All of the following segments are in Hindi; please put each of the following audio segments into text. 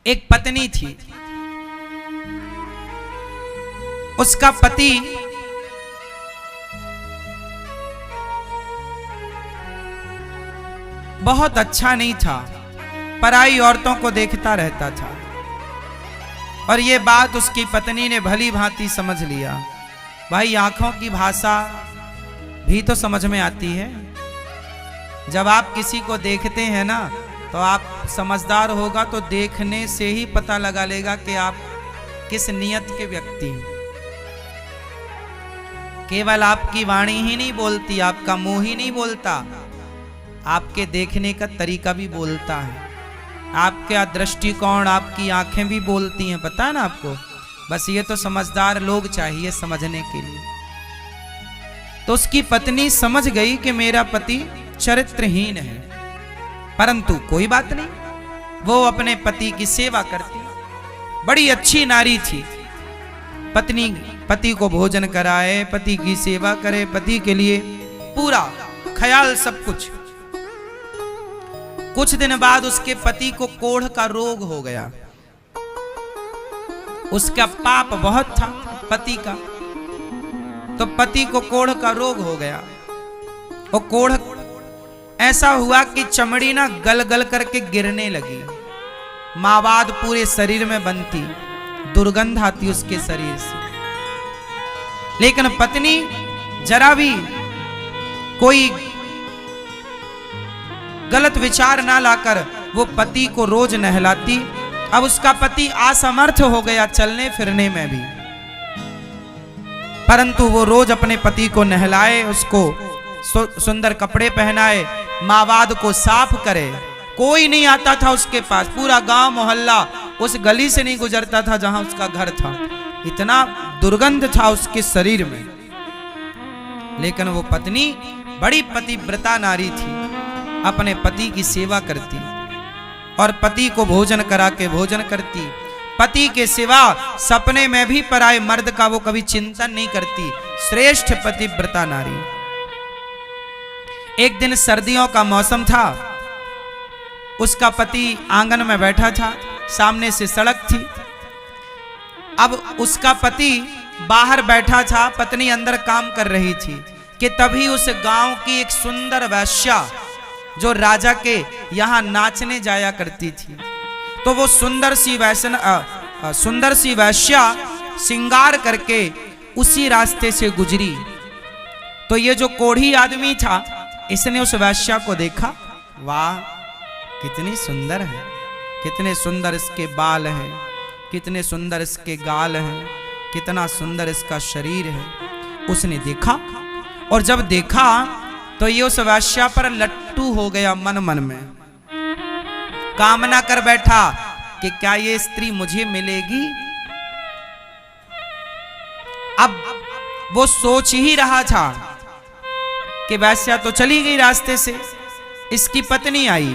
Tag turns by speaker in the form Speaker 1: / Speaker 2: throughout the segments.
Speaker 1: एक पत्नी थी, उसका पति बहुत अच्छा नहीं था, पराई औरतों को देखता रहता था। और ये बात उसकी पत्नी ने भली भांति समझ लिया। भाई आंखों की भाषा भी तो समझ में आती है। जब आप किसी को देखते हैं ना, तो आप समझदार होगा तो देखने से ही पता लगा लेगा कि आप किस नियत के व्यक्ति हैं। केवल आपकी वाणी ही नहीं बोलती, आपका मुंह ही नहीं बोलता, आपके देखने का तरीका भी बोलता है। आपका दृष्टिकोण, आपकी आंखें भी बोलती हैं, पता है ना आपको। बस ये तो समझदार लोग चाहिए समझने के लिए। तो उसकी पत्नी समझ गई कि मेरा पति चरित्रहीन है, परंतु कोई बात नहीं, वो अपने पति की सेवा करती। बड़ी अच्छी नारी थी। पत्नी पति को भोजन कराए, पति की सेवा करे, पति के लिए पूरा ख्याल, सब कुछ। कुछ दिन बाद उसके पति को कोढ़ का रोग हो गया। उसका पाप बहुत था पति का, तो पति को कोढ़ का रोग हो गया। और कोढ़ ऐसा हुआ कि चमड़ी ना गल गल करके गिरने लगी, मावाद पूरे शरीर में बनती, दुर्गंध आती उसके शरीर से। लेकिन पत्नी जरा भी कोई गलत विचार ना लाकर वो पति को रोज नहलाती। अब उसका पति असमर्थ हो गया चलने फिरने में भी, परंतु वो रोज अपने पति को नहलाए, उसको सुंदर कपड़े पहनाए, मावाद को साफ करे। कोई नहीं आता था उसके पास, पूरा गांव मोहल्ला उस गली से नहीं गुजरता था जहां उसका घर था, इतना दुर्गंध था उसके शरीर में। लेकिन वो पत्नी बड़ी पतिव्रता नारी थी, अपने पति की सेवा करती और पति को भोजन करा के भोजन करती। पति के सिवा सपने में भी पराये मर्द का वो कभी चिंतन नहीं करती। श्रेष्ठ पतिव्रता नारी। एक दिन सर्दियों का मौसम था, उसका पति आंगन में बैठा था, सामने से सड़क थी। अब उसका पति बाहर बैठा था, पत्नी अंदर काम कर रही थी कि तभी उस गांव की एक सुंदर वेश्या जो राजा के यहां नाचने जाया करती थी, तो वो सुंदर सी वेश्या श्रृंगार करके उसी रास्ते से गुजरी। तो ये जो कोढ़ी आदमी था, इसने उस वेश्या को देखा, वाह कितनी सुंदर है, कितने सुंदर इसके बाल हैं, कितने सुंदर इसके गाल हैं, कितना सुंदर इसका शरीर है। उसने देखा, और जब देखा तो ये उस वेश्या पर लट्टू हो गया। मन मन में कामना कर बैठा कि क्या ये स्त्री मुझे मिलेगी। अब वो सोच ही रहा था कि वेश्या तो चली गई रास्ते से, इसकी पत्नी आई।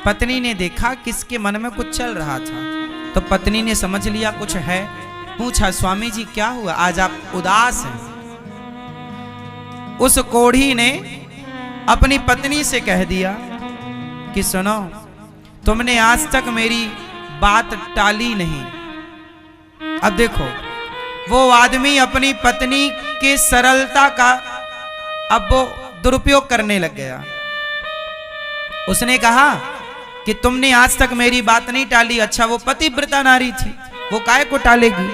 Speaker 1: पत्नी ने देखा कि इसके मन में कुछ चल रहा था, तो पत्नी ने समझ लिया कुछ है। पूछा, स्वामी जी क्या हुआ, आज आप उदास हैं। उस कोढ़ी ने अपनी पत्नी से कह दिया कि सुनो, तुमने आज तक मेरी बात टाली नहीं। अब देखो, वो आदमी अपनी पत्नी के सरलता का अब वो दुरुपयोग करने लग गया। उसने कहा कि तुमने आज तक मेरी बात नहीं टाली। अच्छा, वो पतिव्रता नारी थी, वो काहे को टालेगी,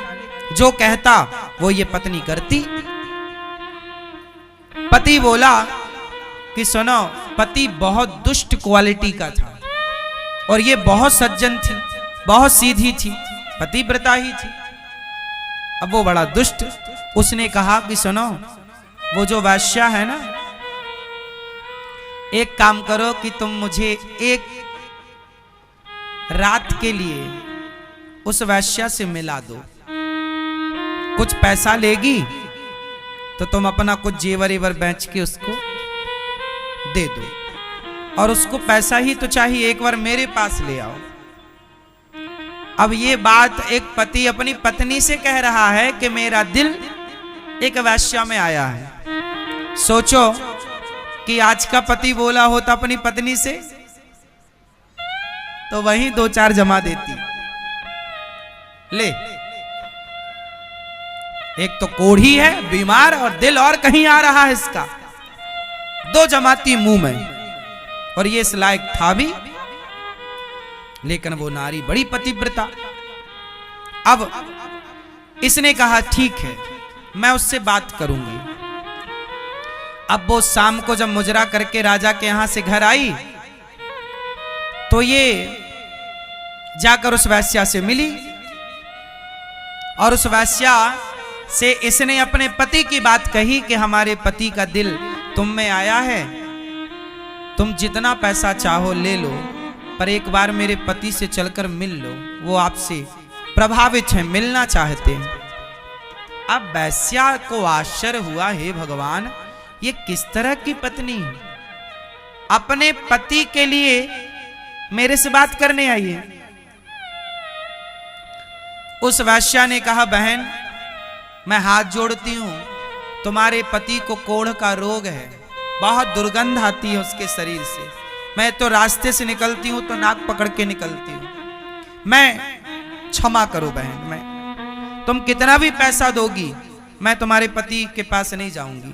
Speaker 1: जो कहता वो ये पत्नी करती। पति बोला कि सुनो, पति बहुत दुष्ट क्वालिटी का था और ये बहुत सज्जन थी, बहुत सीधी थी, पतिव्रता ही थी। अब वो बड़ा दुष्ट। उसने कहा कि सुनो, वो जो वेश्या है ना, एक काम करो कि तुम मुझे एक रात के लिए उस वेश्या से मिला दो। कुछ पैसा लेगी तो तुम अपना कुछ जेवर एवर बेच के उसको दे दो, और उसको पैसा ही तो चाहिए, एक बार मेरे पास ले आओ। अब ये बात एक पति अपनी पत्नी से कह रहा है कि मेरा दिल एक वेश्या में आया है। सोचो कि आज का पति बोला होता अपनी पत्नी से, तो वहीं 2-4 जमा देती। ले, एक तो कोढ़ी है बीमार और दिल और कहीं आ रहा है इसका, दो जमाती मुंह में, और ये इस लायक था भी। लेकिन वो नारी बड़ी पतिव्रता। अब इसने कहा ठीक है मैं उससे बात करूंगी। अब वो शाम को जब मुजरा करके राजा के यहां से घर आई तो ये जाकर उस वैश्या से मिली, और उस वैश्या से इसने अपने पति की बात कही कि हमारे पति का दिल तुम में आया है, तुम जितना पैसा चाहो ले लो, पर एक बार मेरे पति से चलकर मिल लो, वो आपसे प्रभावित हैं, मिलना चाहते हैं। अब वैश्या को आश्चर्य हुआ, हे भगवान ये किस तरह की पत्नी है, अपने पति के लिए मेरे से बात करने आई है। उस वैश्या ने कहा बहन मैं हाथ जोड़ती हूं, तुम्हारे पति को कोढ़ का रोग है, बहुत दुर्गंध आती है उसके शरीर से, मैं तो रास्ते से निकलती हूं तो नाक पकड़ के निकलती हूं, मैं क्षमा करो बहन, मैं तुम कितना भी पैसा दोगी मैं तुम्हारे पति के पास नहीं जाऊंगी।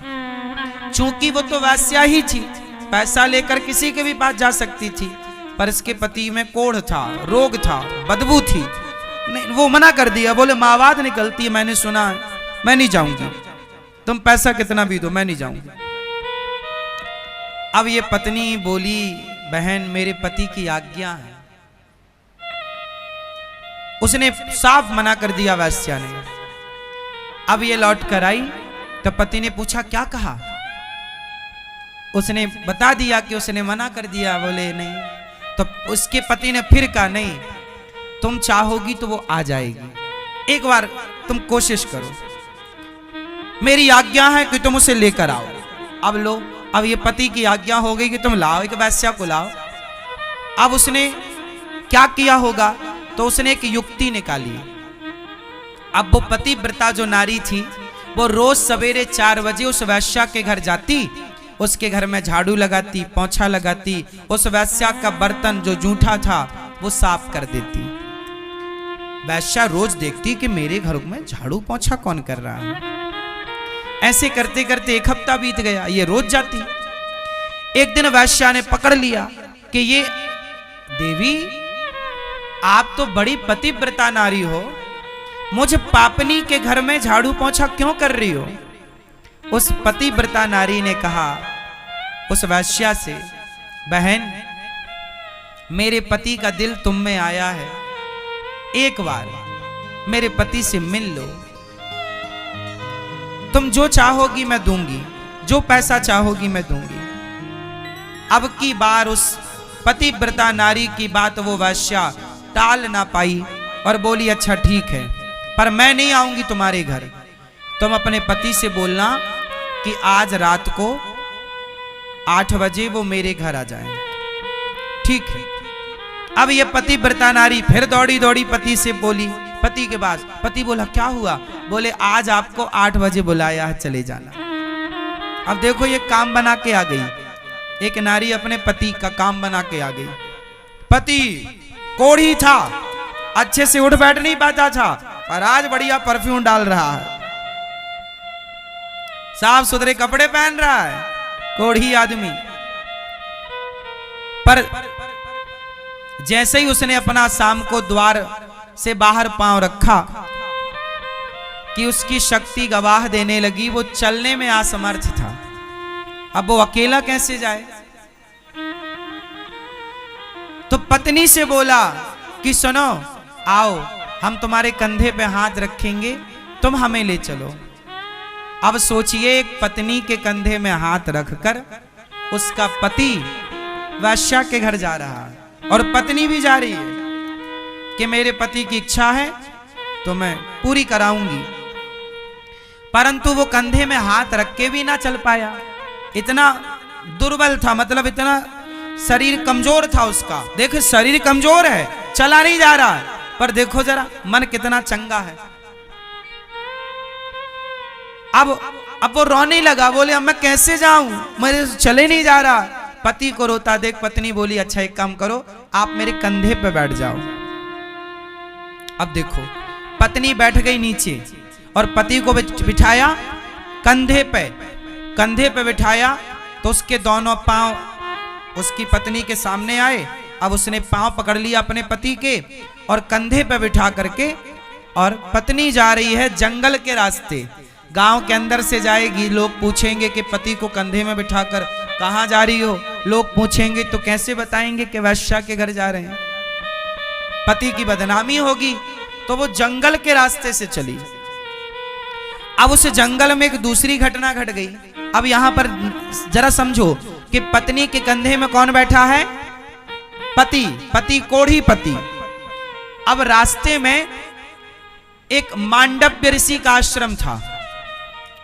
Speaker 1: चूंकि वो तो वैश्या ही थी, पैसा लेकर किसी के भी पास जा सकती थी, पर इसके पति में कोढ़ था, रोग था, बदबू थी, नहीं वो मना कर दिया, बोले मावाद निकलती है, मैंने सुना है, मैं नहीं जाऊंगी, तुम पैसा कितना भी दो मैं नहीं जाऊंगी। अब ये पत्नी बोली बहन मेरे पति की आज्ञा है, उसने साफ मना कर दिया वैश्या ने। अब ये लौट कर आई तो पति ने पूछा क्या कहा, उसने बता दिया कि उसने मना कर दिया, बोले नहीं, तो उसके पति ने फिर कहा नहीं तुम चाहोगी तो वो आ जाएगी, एक बार तुम कोशिश करो, मेरी आज्ञा है कि तुम उसे लेकर आओ। अब लो, अब ये पति की आज्ञा हो गई कि तुम लाओ, एक वैश्या को लाओ। अब उसने क्या किया होगा, तो उसने एक युक्ति निकाली। अब वो पतिव्रता जो नारी थी वो रोज सवेरे 4 बजे उस वैश्या के घर जाती, उसके घर में झाड़ू लगाती, पोंछा लगाती, उस वैश्या का बर्तन जो जूठा था वो साफ कर देती। वैश्या रोज देखती कि मेरे घर में झाड़ू पोंछा कौन कर रहा है। ऐसे करते करते 1 हफ्ता बीत गया, ये रोज जाती। एक दिन वैश्या ने पकड़ लिया कि ये देवी आप तो बड़ी पतिव्रता नारी हो, मुझे पापनी के घर में झाड़ू पोंछा क्यों कर रही हो। उस पतिव्रता नारी ने कहा उस वैश्या से बहन मेरे पति का दिल तुम में आया है, एक बार मेरे पति से मिल लो, तुम जो चाहोगी मैं दूंगी, जो पैसा चाहोगी मैं दूंगी। अब की बार उस पतिव्रता नारी की बात वो वैश्या टाल ना पाई और बोली अच्छा ठीक है, पर मैं नहीं आऊंगी तुम्हारे घर, तुम अपने पति से बोलना कि आज रात को 8 बजे वो मेरे घर आ जाए। ठीक है। अब ये पतिव्रता नारी फिर दौड़ी दौड़ी पति से बोली, पति के पास। पति बोला क्या हुआ, बोले आज आपको 8 बजे बुलाया है, चले जाना। अब देखो ये काम बना के आ गई, एक नारी अपने पति का काम बना के आ गई। पति कोढ़ी था, अच्छे से उठ बैठ नहीं पाता था, पर आज बढ़िया परफ्यूम डाल रहा है, साफ सुथरे कपड़े पहन रहा है, कोढ़ी आदमी। पर जैसे ही उसने अपना शाम को द्वार से बाहर पांव रखा कि उसकी शक्ति गवाह देने लगी, वो चलने में असमर्थ था। अब वो अकेला कैसे जाए। तो पत्नी से बोला कि सुनो आओ, हम तुम्हारे कंधे पे हाथ रखेंगे, तुम हमें ले चलो। अब सोचिए एक पत्नी के कंधे में हाथ रखकर उसका पति वैश्या के घर जा रहा है और पत्नी भी जा रही है कि मेरे पति की इच्छा है तो मैं पूरी कराऊंगी। परंतु वो कंधे में हाथ रख के भी ना चल पाया, इतना दुर्बल था, मतलब इतना शरीर कमजोर था उसका। देखो शरीर कमजोर है, चला नहीं जा रहा है, पर देखो जरा मन कितना चंगा है। अब वो रोने लगा, बोले अब मैं कैसे जाऊं, मेरे चले नहीं जा रहा। पति को रोता देख पत्नी बोली अच्छा एक काम करो, आप मेरे कंधे पे बैठ जाओ। अब देखो पत्नी बैठ गई नीचे और पति को बिठाया कंधे पे बिठाया, तो उसके दोनों पांव उसकी पत्नी के सामने आए। अब उसने पांव पकड़ लिया अपने पति के और कंधे पे बिठा करके, और पत्नी जा रही है जंगल के रास्ते, गांव के अंदर से जाएगी। लोग पूछेंगे कि पति को कंधे में बिठाकर कहां जा रही हो, लोग पूछेंगे तो कैसे बताएंगे कि वैश्या के घर जा रहे हैं, पति की बदनामी होगी। तो वो जंगल के रास्ते से चली। अब उस जंगल में एक दूसरी घटना घट गई। अब यहां पर जरा समझो कि पत्नी के कंधे में कौन बैठा है? पति कोढ़ी पति। अब रास्ते में एक मांडव्य ऋषि का आश्रम था।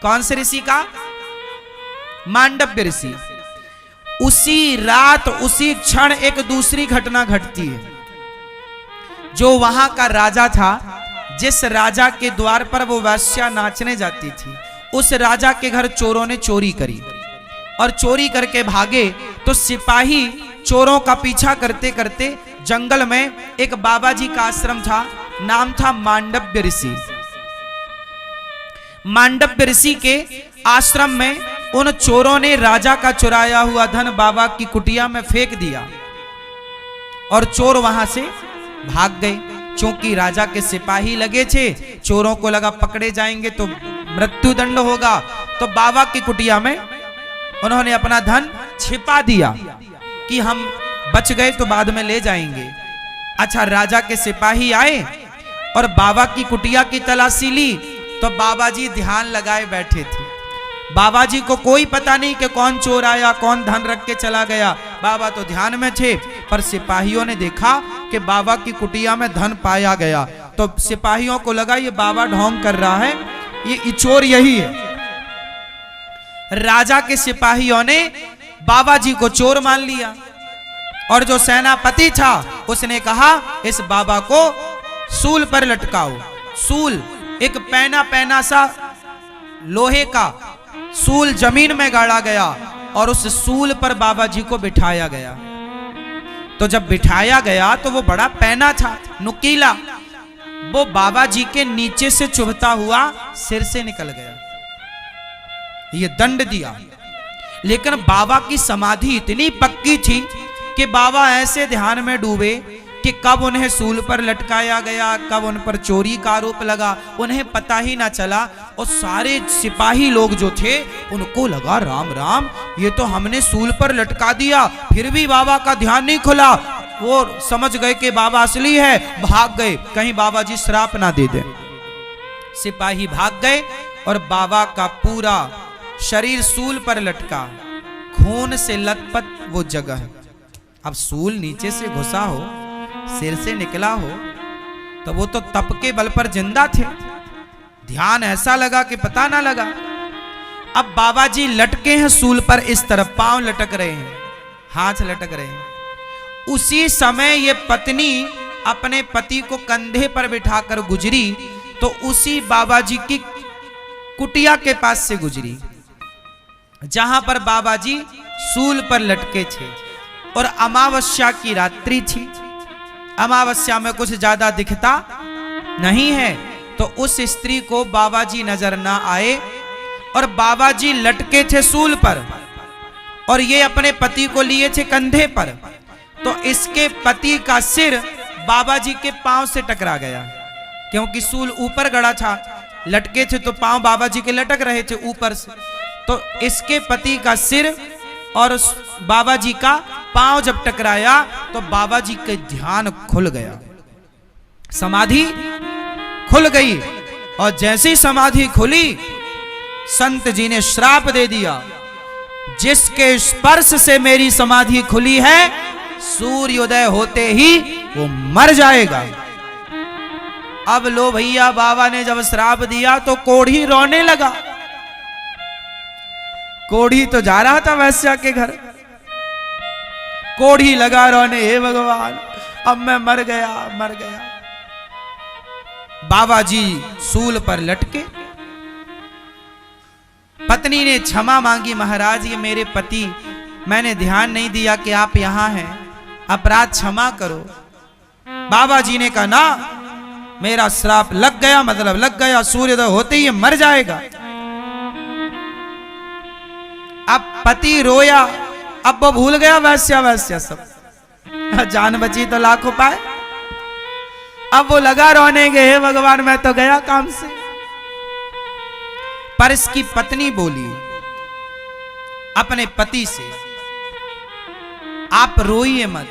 Speaker 1: कौन से ऋषि का? मांडव्य ऋषि। उसी रात उसी क्षण एक दूसरी घटना घटती है। जो वहां का राजा था, जिस राजा के द्वार पर वो वैश्या नाचने जाती थी, उस राजा के घर चोरों ने चोरी करी और चोरी करके भागे। तो सिपाही चोरों का पीछा करते करते जंगल में एक बाबा जी का आश्रम था, नाम था मांडव्य ऋषि। मांडव्य ऋषि के आश्रम में उन चोरों ने राजा का चुराया हुआ धन बाबा की कुटिया में फेंक दिया और चोर वहां से भाग गए। क्योंकि राजा के सिपाही लगे थे, चोरों को लगा पकड़े जाएंगे तो मृत्युदंड होगा, तो बाबा की कुटिया में उन्होंने अपना धन छिपा दिया कि हम बच गए तो बाद में ले जाएंगे। अच्छा, राजा के सिपाही आए और बाबा की कुटिया की तलाशी ली, तो बाबा जी ध्यान लगाए बैठे थे। बाबा जी को कोई पता नहीं कि कौन चोर आया, कौन धन रख के चला गया। बाबा तो ध्यान में थे, पर सिपाहियों ने देखा कि बाबा की कुटिया में धन पाया गया। तो सिपाहियों को लगा ये बाबा ढोंग कर रहा है, ये चोर यही है। राजा के सिपाहियों ने बाबा जी को चोर मान लिया और जो सेनापति था उसने कहा इस बाबा को सूल पर लटकाओ। सूल एक पैना सा लोहे का सूल जमीन में गाड़ा गया और उस सूल पर बाबा जी को बिठाया गया। तो जब बिठाया गया तो वो बड़ा पैना था, नुकीला, वो बाबा जी के नीचे से चुभता हुआ सिर से निकल गया। ये दंड दिया, लेकिन बाबा की समाधि इतनी पक्की थी कि बाबा ऐसे ध्यान में डूबे कि कब उन्हें सूल पर लटकाया गया, कब उन पर चोरी का आरोप लगा, उन्हें पता ही ना चला। और सारे सिपाही लोग जो थे उनको लगा राम राम, ये तो हमने सूल पर लटका दिया, फिर भी बाबा का ध्यान नहीं खुला। वो समझ गए कि बाबा असली है, भाग गए, कहीं बाबा जी श्राप ना दे दे। सिपाही भाग गए और बाबा का पूरा शरीर सूल पर लटका, खून से लथपथ वो जगह। अब सूल नीचे से घुसा हो, सिर से निकला हो, तो वो तो तप के बल पर जिंदा थे। ध्यान ऐसा लगा कि पता ना लगा। अब बाबा जी लटके हैं सूल पर, इस तरफ पांव लटक रहे हैं, हाथ लटक रहे हैं। उसी समय ये पत्नी अपने पति को कंधे पर बिठाकर गुजरी, तो उसी बाबा जी की कुटिया के पास से गुजरी जहां पर बाबा जी सूल पर लटके थे। और अमावस्या की रात्रि थी, अमावस्या में कुछ ज्यादा दिखता नहीं है, तो उस स्त्री को बाबा जी नजर ना आए और बाबा जी लटके थे सूल पर और ये अपने पति को लिए थे कंधे पर। तो इसके पति का सिर बाबा जी के पांव से टकरा गया, क्योंकि सूल ऊपर गड़ा था, लटके थे तो पांव बाबा जी के लटक रहे थे ऊपर से। तो इसके पति का सिर और बाबा जी का पांव जब टकराया तो बाबा जी का ध्यान खुल गया, समाधि खुल गई। और जैसी समाधि खुली, संत जी ने श्राप दे दिया, जिसके स्पर्श से मेरी समाधि खुली है, सूर्योदय होते ही वो मर जाएगा। अब लो भैया, बाबा ने जब श्राप दिया तो कोढ़ी रोने लगा। कोढ़ी तो जा रहा था वैश्या के घर, कोढ़ी लगा रोने, हे भगवान अब मैं मर गया, मर गया। बाबा जी सूल पर लटके। पत्नी ने क्षमा मांगी, महाराज ये मेरे पति, मैंने ध्यान नहीं दिया कि आप यहां हैं, अपराध क्षमा करो। बाबा जी ने कहा ना, मेरा श्राप लग गया, मतलब लग गया, सूर्योदय होते ही मर जाएगा। अब पति रोया, अब वो भूल गया वैश्या वैश्या सब, जान बची तो लाखों पाए। अब वो लगा रोने के, हे भगवान मैं तो गया काम से। पर इसकी पत्नी बोली अपने पति से, आप रोइए मत।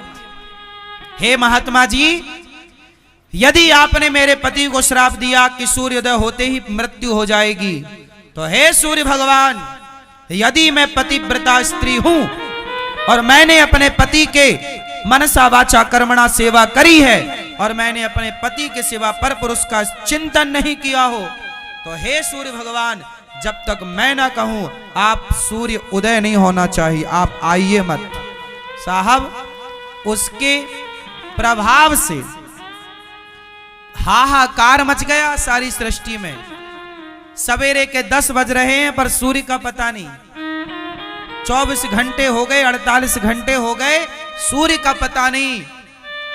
Speaker 1: हे महात्मा जी, यदि आपने मेरे पति को श्राप दिया कि सूर्योदय होते ही मृत्यु हो जाएगी, तो हे सूर्य भगवान, यदि मैं पतिव्रता स्त्री हूं और मैंने अपने पति के मनसा वाचा कर्मणा सेवा करी है और मैंने अपने पति के सिवा पर पुरुष का चिंतन नहीं किया हो, तो हे सूर्य भगवान, जब तक मैं ना कहूं आप सूर्य उदय नहीं होना चाहिए, आप आइए मत। साहब, उसके प्रभाव से हाहाकार मच गया सारी सृष्टि में। सवेरे के 10 बज रहे हैं पर सूर्य का पता नहीं, 24 घंटे हो गए, 48 घंटे हो गए, सूर्य का पता नहीं।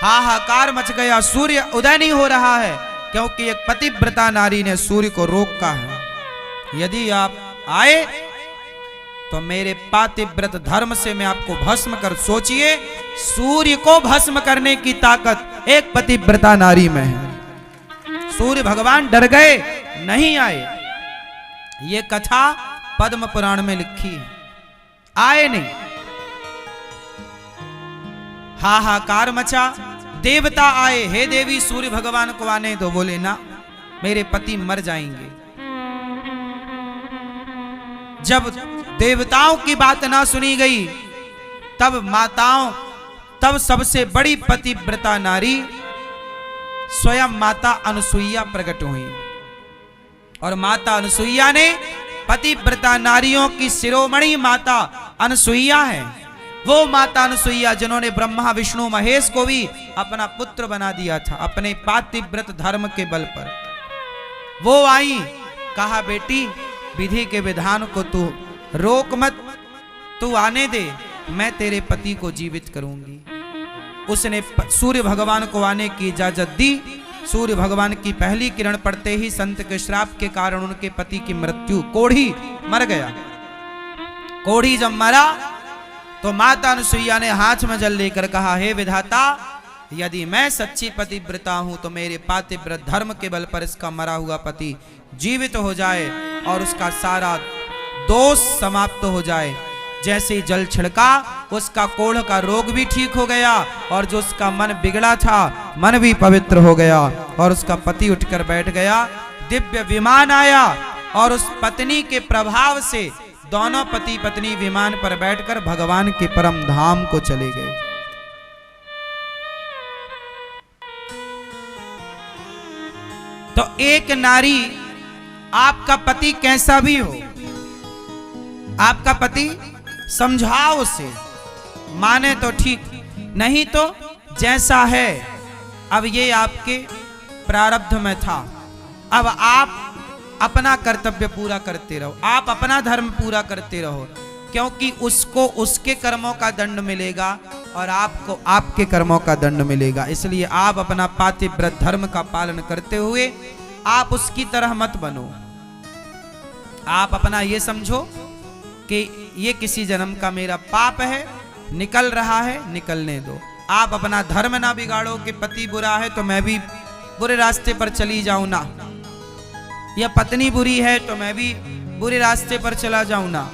Speaker 1: हाहाकार मच गया, सूर्य उदय नहीं हो रहा है, क्योंकि एक पतिव्रता नारी ने सूर्य को रोका है। यदि आप आए तो मेरे पातिव्रत धर्म से मैं आपको भस्म कर, सोचिए सूर्य को भस्म करने की ताकत एक पतिव्रता नारी में है। सूर्य भगवान डर गए, नहीं आए। ये कथा पद्म पुराण में लिखी है, आए नहीं। हाहाकार मचा, देवता आए, हे देवी सूर्य भगवान को आने दो। बोले ना, मेरे पति मर जाएंगे। जब देवताओं की बात ना सुनी गई, तब सबसे बड़ी पतिव्रता नारी स्वयं माता अनुसुईया प्रकट हुई। और माता अनुसुईया ने, पतिव्रता नारियों की शिरोमणि माता अनुसुईया है, वो माता अनुसुईया जिन्होंने ब्रह्मा विष्णु महेश को भी अपना पुत्र बना दिया था अपने पातिव्रत धर्म के बल पर। वो आई, कहा बेटी विधि के विधान को तू रोक मत, तू आने दे, मैं तेरे पति को जीवित करूंगी। उसने सूर्य भगवान को आने की इजाजत दी। सूर्य भगवान की पहली किरण पड़ते ही संत के श्राप के कारण उनके पति की मृत्यु, कोढ़ी मर गया। कोढ़ी जब मरा तो माता अनुसुईया ने हाथ में जल लेकर कहा, हे विधाता, यदि मैं सच्ची पतिव्रता हूं तो मेरे पातिव्रत धर्म के बल पर इसका मरा हुआ पति जीवित हो जाए और उसका सारा दोष समाप्त हो जाए। जैसे ही जल छिड़का, उसका कोढ़ का रोग भी ठीक हो गया और जो उसका मन बिगड़ा था, मन भी पवित्र हो गया और उसका पति उठकर बैठ गया। दिव्य विमान आया और उस पत्नी के प्रभाव से दोनों पति पत्नी विमान पर बैठकर भगवान के परम धाम को चले गए। तो एक नारी, आपका पति कैसा भी हो, आपका पति समझाओ उसे, माने तो ठीक, नहीं तो जैसा है। अब ये आपके प्रारब्ध में था, अब आप अपना कर्तव्य पूरा करते रहो, आप अपना धर्म पूरा करते रहो, क्योंकि उसको उसके कर्मों का दंड मिलेगा और आपको आपके कर्मों का दंड मिलेगा। इसलिए आप अपना पातिव्रत धर्म का पालन करते हुए आप उसकी तरह मत बनो। आप अपना ये समझो कि ये किसी जन्म का मेरा पाप है, निकल रहा है, निकलने दो। आप अपना धर्म ना बिगाड़ो कि पति बुरा है तो मैं भी बुरे रास्ते पर चली जाऊं ना, या पत्नी बुरी है तो मैं भी बुरे रास्ते पर चला जाऊं ना।